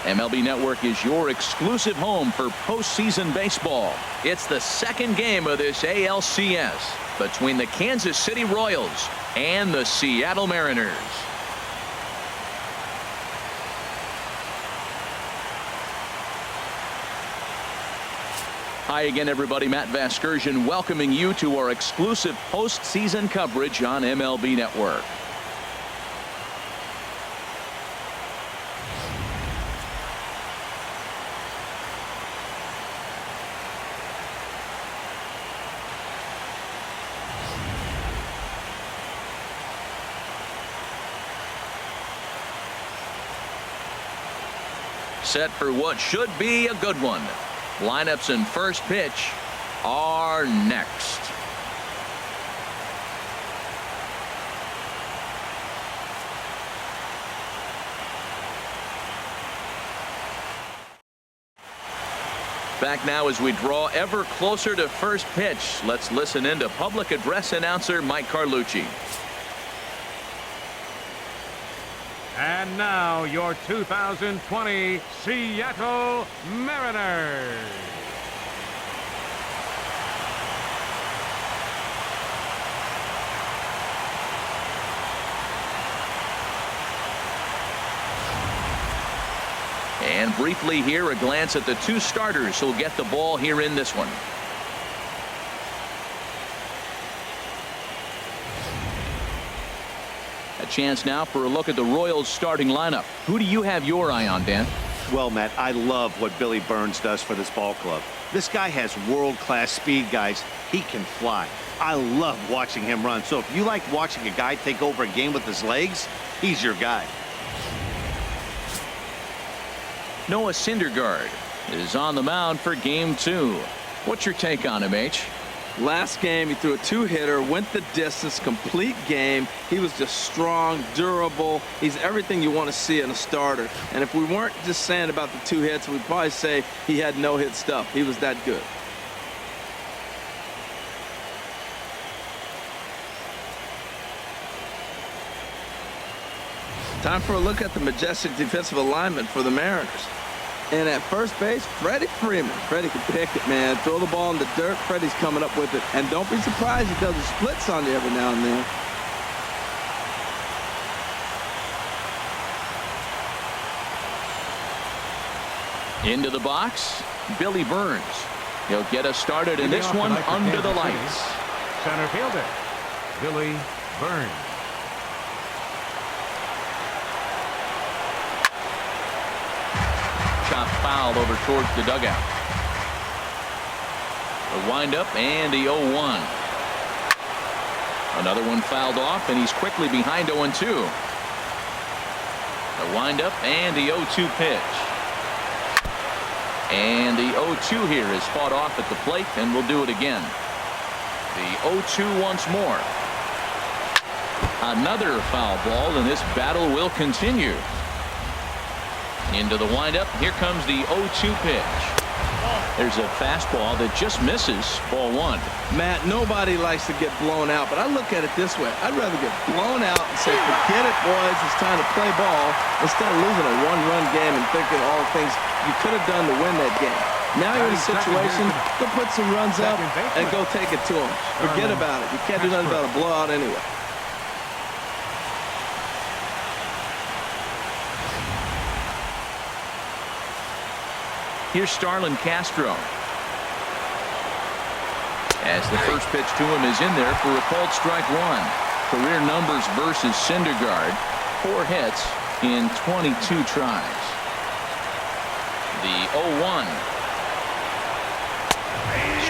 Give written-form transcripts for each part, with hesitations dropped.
MLB Network is your exclusive home for postseason baseball. It's the second game of this ALCS between the Kansas City Royals and the Seattle Mariners. Hi again, everybody. Matt Vasgersian welcoming you to our exclusive postseason coverage on MLB Network. Set for what should be a good one. Lineups and first pitch are next. Back now as we draw ever closer to first pitch. Let's listen in to public address announcer Mike Carlucci. And now your 2020 Seattle Mariners. And briefly here, a glance at the two starters who'll get the ball here in this one. Chance now for a look at the Royals starting lineup. Who do you have your eye on, Dan? Well, Matt, I love what Billy Burns does for this ball club. This guy has world-class speed, guys. He can fly. I love watching him run. So if you like watching a guy take over a game with his legs, he's your guy. Noah Syndergaard is on the mound for game 2. What's your take on him, H? Last game, he threw a two-hitter, went the distance, complete game. He was just strong, durable. He's everything you want to see in a starter. And if we weren't just saying about the 2 hits, we'd probably say he had no-hit stuff. He was that good. Time for a look at the majestic defensive alignment for the Mariners. And at first base, Freddie Freeman. Freddie can pick it, man. Throw the ball in the dirt. Freddie's coming up with it. And don't be surprised he does the splits on you every now and then. Into the box, Billy Burns. He'll get us started in this one under the lights. Center fielder, Billy Burns. Foul over towards the dugout. The windup and the 0-1. Another one fouled off, and he's quickly behind 0-2. The windup and the 0-2 pitch. And the 0-2 here is fought off at the plate, and we'll do it again. The 0-2 once more. Another foul ball, and this battle will continue. Into the windup. Here comes the 0-2 pitch. There's a fastball that just misses. Ball 1. Matt, nobody likes to get blown out, but I look at it this way. I'd rather get blown out and say, forget it, boys. It's time to play ball, instead of losing a one-run game and thinking all the things you could have done to win that game. Now you're in a situation to put some runs up and go take it to them. Forget about it. You can't do nothing about a blowout anyway. Here's Starlin Castro. As the first pitch to him is in there for a called strike 1. Career numbers versus Syndergaard. 4 hits in 22 tries. The 0-1.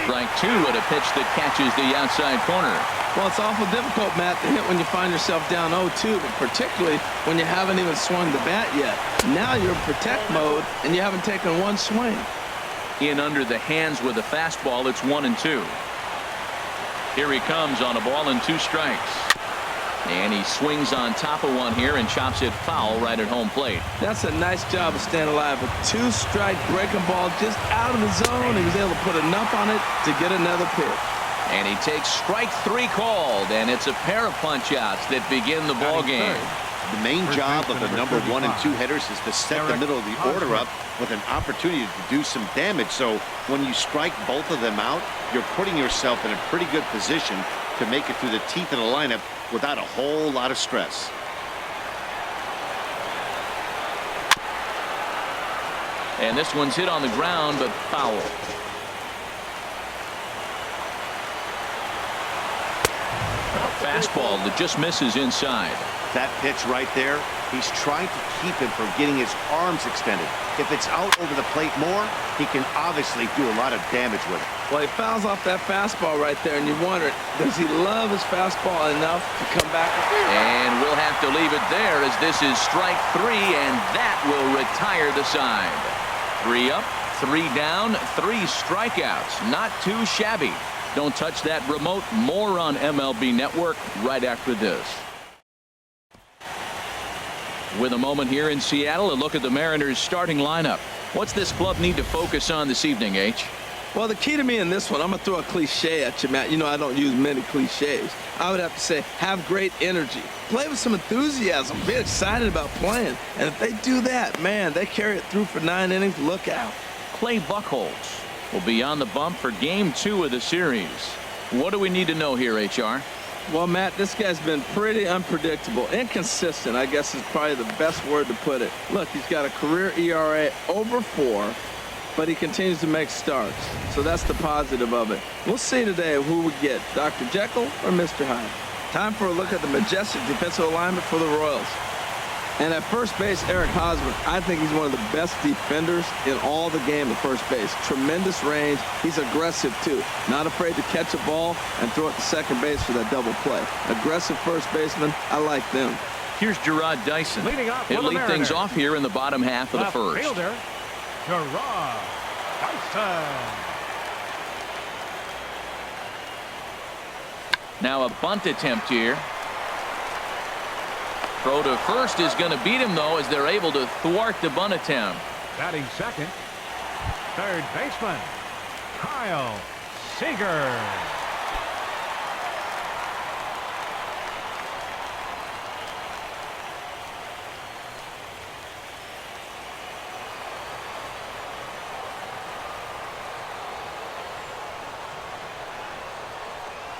Strike 2 at a pitch that catches the outside corner. Well, it's awful difficult, Matt, to hit when you find yourself down 0-2, but particularly when you haven't even swung the bat yet. Now you're in protect mode, and you haven't taken one swing. In under the hands with a fastball, it's 1-2. Here he comes on a ball and 2 strikes. And he swings on top of one here and chops it foul right at home plate. That's a nice job of staying alive. A 2-strike breaking ball just out of the zone. He was able to put enough on it to get another pitch. And he takes strike 3 called, and it's a pair of punch outs that begin the ball game. The main job of the number 1 and 2 hitters is to set the middle of the order up with an opportunity to do some damage. So when you strike both of them out, you're putting yourself in a pretty good position to make it through the teeth of the lineup without a whole lot of stress. And this one's hit on the ground, but foul. A fastball that just misses inside. That pitch right there, he's trying to keep him from getting his arms extended. If it's out over the plate more, he can obviously do a lot of damage with it. Well, he fouls off that fastball right there, and you wonder, does he love his fastball enough to come back? And we'll have to leave it there as this is strike 3, and that will retire the side. 3 up, 3 down, 3 strikeouts. Not too shabby. Don't touch that remote. More on MLB Network right after this. With a moment here in Seattle, a look at the Mariners starting lineup. What's this club need to focus on this evening, H? Well, the key to me in this one, I'm going to throw a cliche at you, Matt. You know I don't use many cliches. I would have to say have great energy. Play with some enthusiasm. Be excited about playing. And if they do that, man, they carry it through for 9 innings. Look out. Clay Buchholz will be on the bump for Game 2 of the series. What do we need to know here, HR? Well, Matt, this guy's been pretty unpredictable. Inconsistent, I guess, is probably the best word to put it. Look, he's got a career ERA over 4, but he continues to make starts. So that's the positive of it. We'll see today who we get, Dr. Jekyll or Mr. Hyde. Time for a look at the majestic defensive alignment for the Royals. And at first base, Eric Hosmer, I think he's one of the best defenders in all the game at first base. Tremendous range. He's aggressive, too. Not afraid to catch a ball and throw it to second base for that double play. Aggressive first baseman. I like them. Here's Gerard Dyson. He'll lead things off here in the bottom half of the first. Fielder, Gerard Dyson. Now a bunt attempt here. Throw to first is going to beat him, though, as they're able to thwart the bunt attempt. Batting second, third baseman, Kyle Seager.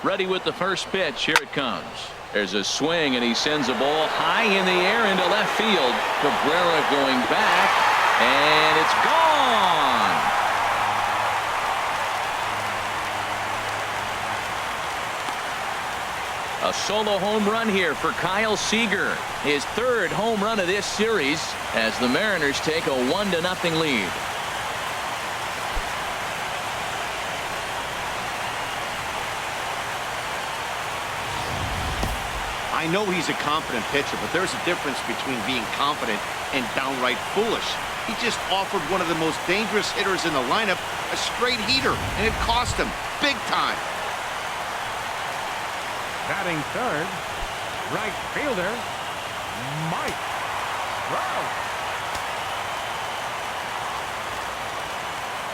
Ready with the first pitch. Here it comes. There's a swing, and he sends a ball high in the air into left field. Cabrera going back, and it's gone. A solo home run here for Kyle Seager. His 3rd home run of this series as the Mariners take a 1-0 lead. I know he's a confident pitcher, but there's a difference between being confident and downright foolish. He just offered one of the most dangerous hitters in the lineup a straight heater, and it cost him big time. Batting third, right fielder, Mike Trout.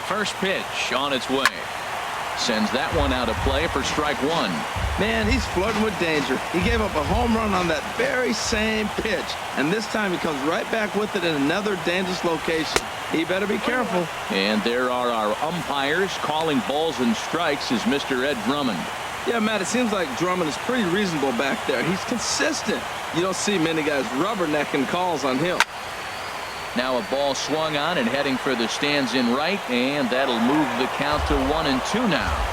First pitch on its way. Sends that one out of play for strike 1. Man, he's flirting with danger. He gave up a home run on that very same pitch, and this time he comes right back with it in another dangerous location. He better be careful. And there are our umpires calling balls and strikes is Mr. Ed Drummond. Yeah, Matt, it seems like Drummond is pretty reasonable back there. He's consistent. You don't see many guys rubbernecking calls on him. Now a ball swung on and heading for the stands in right, and that'll move the count to 1-2 now.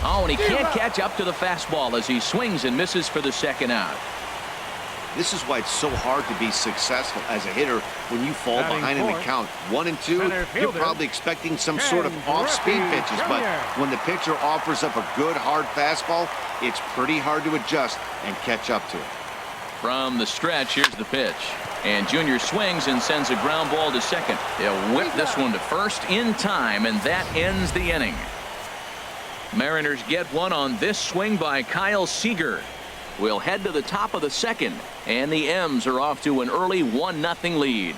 Oh, and he can't catch up to the fastball as he swings and misses for the 2nd out. This is why it's so hard to be successful as a hitter when you fall behind in the count. 1 and 2, you're probably expecting some sort of off-speed pitches, but when the pitcher offers up a good hard fastball, it's pretty hard to adjust and catch up to it. From the stretch, here's the pitch. And Junior swings and sends a ground ball to second. They'll whip this one to first in time, and that ends the inning. Mariners get one on this swing by Kyle Seager. We'll head to the top of the 2nd, and the M's are off to an early 1-0 lead.